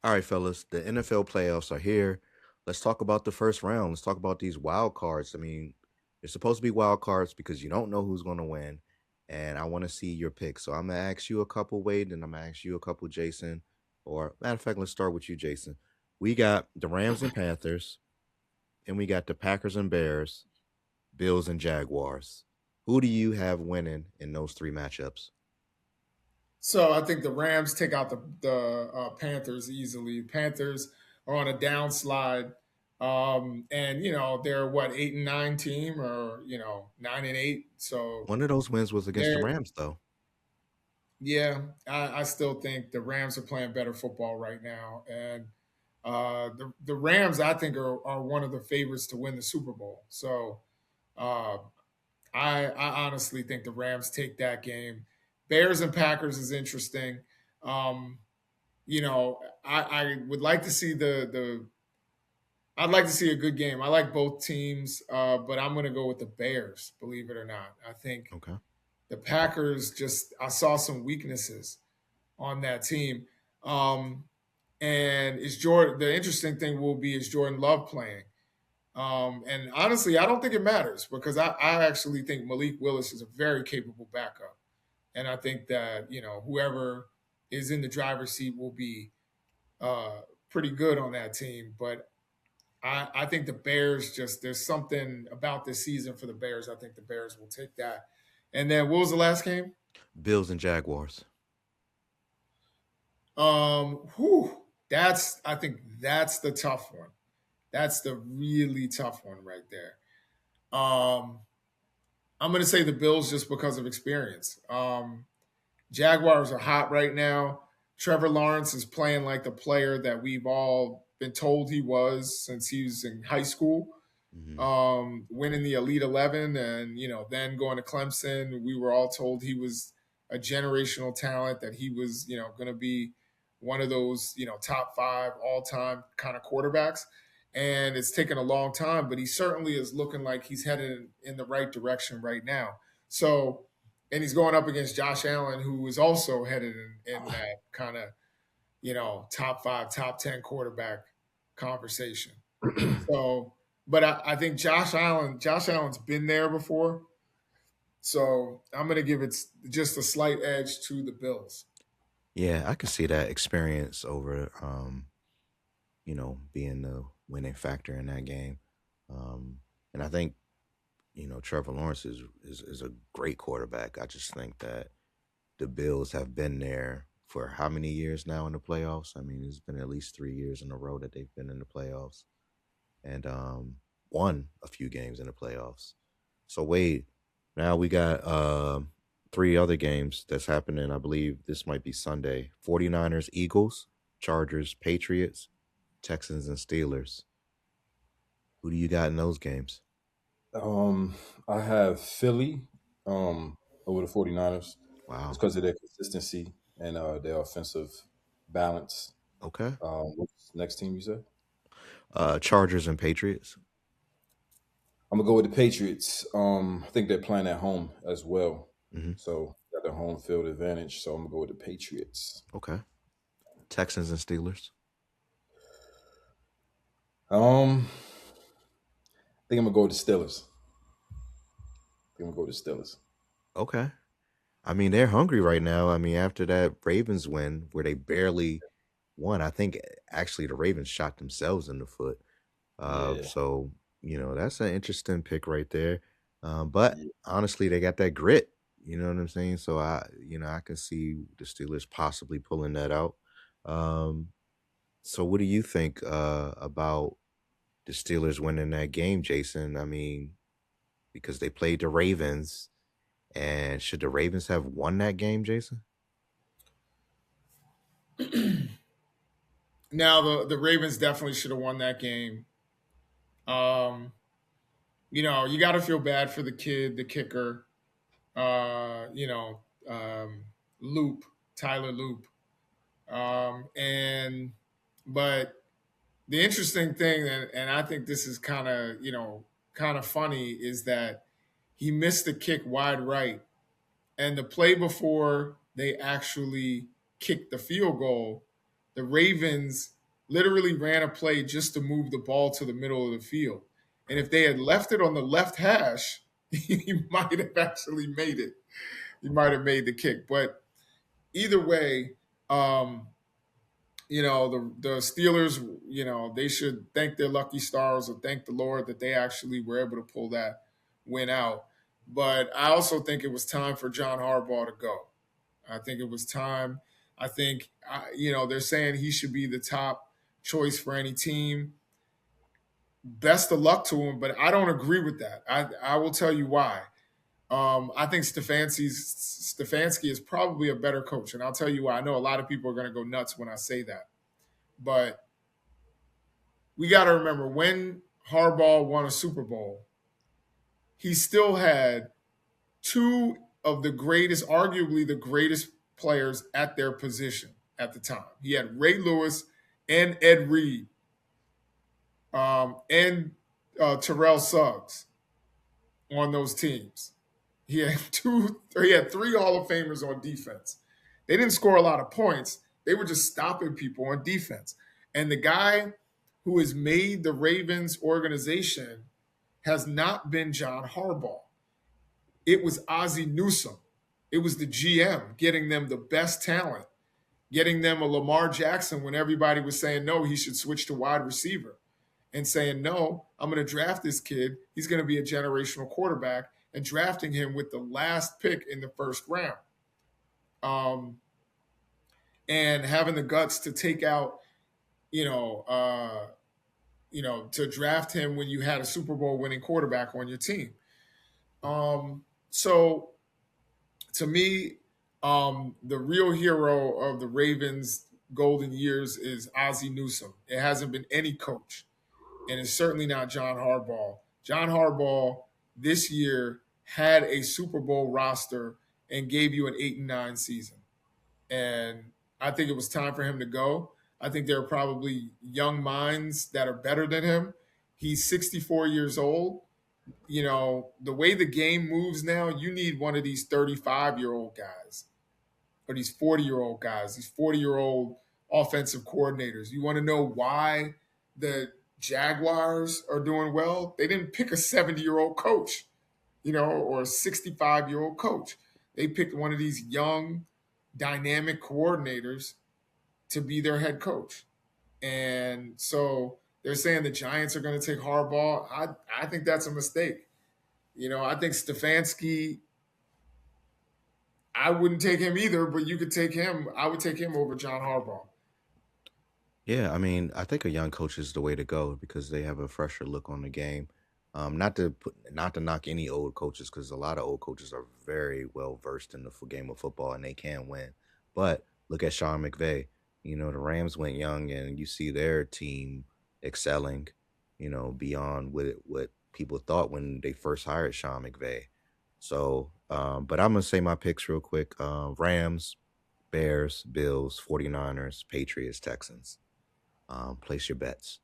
All right, fellas, the NFL playoffs are here. Let's talk about the first round. Let's talk about these wild cards. I mean, they're supposed to be wild cards because you don't know who's going to win. And I want to see your picks. So I'm going to ask you a couple, Wade, and I'm going to ask you a couple, Jason. Or, matter of fact, let's start with you, Jason. We got the Rams and Panthers, and we got the Packers and Bears, Bills and Jaguars. Who do you have winning in those three matchups? So I think the Rams take out the Panthers easily. Panthers are on a downslide, and they're what 8-9 team, or 9-8. So One of those wins was against the they're Rams, though. yeah. I still think the Rams are playing better football right now, and the Rams I think are one of the favorites to win the Super Bowl. So uh, I honestly think the Rams take that game. Bears and Packers is interesting. Um, I would like to see the I'd like to see a good game. I like both teams, but I'm going to go with the Bears. Believe it or not, I think Okay. the Packers just I saw some weaknesses on that team. Um, and is Jordan? The interesting thing will be is Jordan Love playing. And honestly, I don't think it matters because I actually think Malik Willis is a very capable backup. And I think that, whoever is in the driver's seat will be pretty good on that team. But I think the Bears there's something about this season for the Bears. I think the Bears will take that. And then what was the last game? Bills and Jaguars. I think that's the tough one. That's the really tough one right there. Um, I'm going to say the Bills just because of experience. Jaguars are hot right now. Trevor Lawrence is playing like the player that we've all been told he was since he was in high school. Hmm. Winning the Elite 11 and, then going to Clemson. We were all told he was a generational talent, that he was, going to be one of those, top five all time kind of quarterbacks. And it's taken a long time, but he certainly is looking like he's headed in the right direction right now. So, and he's going up against Josh Allen, who is also headed in that kind of, top five, top 10 quarterback conversation. So, but I think Josh Allen's been there before. So I'm going to give it just a slight edge to the Bills. Yeah, I could see that experience over, being the winning factor in that game. And I think, Trevor Lawrence is a great quarterback. I just think that the Bills have been there for how many years now in the playoffs? I mean, it's been at least 3 years in a row that they've been in the playoffs and won a few games in the playoffs. So wait, now we got three other games that's happening. I believe this might be Sunday. 49ers, Eagles, Chargers, Patriots, Texans, and Steelers. Who do you got in those games? Um, I have Philly over the 49ers. It's Wow. because of their consistency and their offensive balance. Okay. What's the next team you said? Chargers and Patriots. I'm gonna go with the Patriots. I think they're playing at home as well, Hmm. so got the home field advantage. So I'm gonna go with the Patriots. Okay. Texans and Steelers. I think I'm gonna go with the Steelers. I think I'm gonna go with the Steelers. Okay. I mean, they're hungry right now. I mean, after that Ravens win where they barely won, I think actually the Ravens shot themselves in the foot. Yeah, So that's an interesting pick right there. But yeah. honestly, they got that grit. You know what I'm saying? So I can see the Steelers possibly pulling that out. Um, so what do you think about the Steelers winning that game, Jason? I mean, because they played the Ravens, and should the Ravens have won that game, Jason? Now the Ravens definitely should have won that game. Um, you got to feel bad for the kid, the kicker. Uh, you know, um, Loop, Tyler Loop, and but the interesting thing, and I think this is kind of funny, is that he missed the kick wide right, and the play before they actually kicked the field goal, the Ravens literally ran a play just to move the ball to the middle of the field. And if they had left it on the left hash, he might have actually made it. He might have made the kick. But either way, the Steelers, they should thank their lucky stars or thank the Lord that they actually were able to pull that win out. But I also think it was time for John Harbaugh to go. I think it was time. I think, they're saying he should be the top choice for any team. Best of luck to him, but I don't agree with that. I will tell you why. I think Stefanski is probably a better coach, and I'll tell you why. I know a lot of people are going to go nuts when I say that, but we got to remember when Harbaugh won a Super Bowl, he still had two of the greatest, arguably the greatest players at their position at the time. He had Ray Lewis and Ed Reed and Terrell Suggs on those teams. He had three Hall of Famers on defense. They didn't score a lot of points. They were just stopping people on defense. And the guy who has made the Ravens organization has not been John Harbaugh. It was Ozzie Newsome. It was the GM getting them the best talent, getting them a Lamar Jackson when everybody was saying, no, he should switch to wide receiver, and saying, no, I'm going to draft this kid. He's going to be a generational quarterback, and drafting him with the last pick in the first round. And having the guts to take out, to draft him when you had a Super Bowl winning quarterback on your team. So to me, the real hero of the Ravens' golden years is Ozzie Newsome. It hasn't been any coach, and it's certainly not John Harbaugh. John Harbaugh this year had a Super Bowl roster and gave you an 8-9 season. And I think it was time for him to go. I think there are probably young minds that are better than him. He's 64 years old. The way the game moves now, you need one of these 35-year-old guys or these 40-year-old guys, these 40-year-old offensive coordinators. You want to know why the Jaguars are doing well? They didn't pick a 70-year-old coach, or a 65-year-old coach. They picked one of these young, dynamic coordinators to be their head coach. And so they're saying the Giants are going to take Harbaugh. I think that's a mistake. I think Stefanski, I wouldn't take him either, but you could take him. I would take him over John Harbaugh. Yeah, I mean, I think a young coach is the way to go because they have a fresher look on the game. Not to knock any old coaches because a lot of old coaches are very well versed in the game of football and they can win. But look at Sean McVay. The Rams went young and you see their team excelling, beyond what people thought when they first hired Sean McVay. So, but I'm gonna say my picks real quick. Rams, Bears, Bills, 49ers, Patriots, Texans. Place your bets.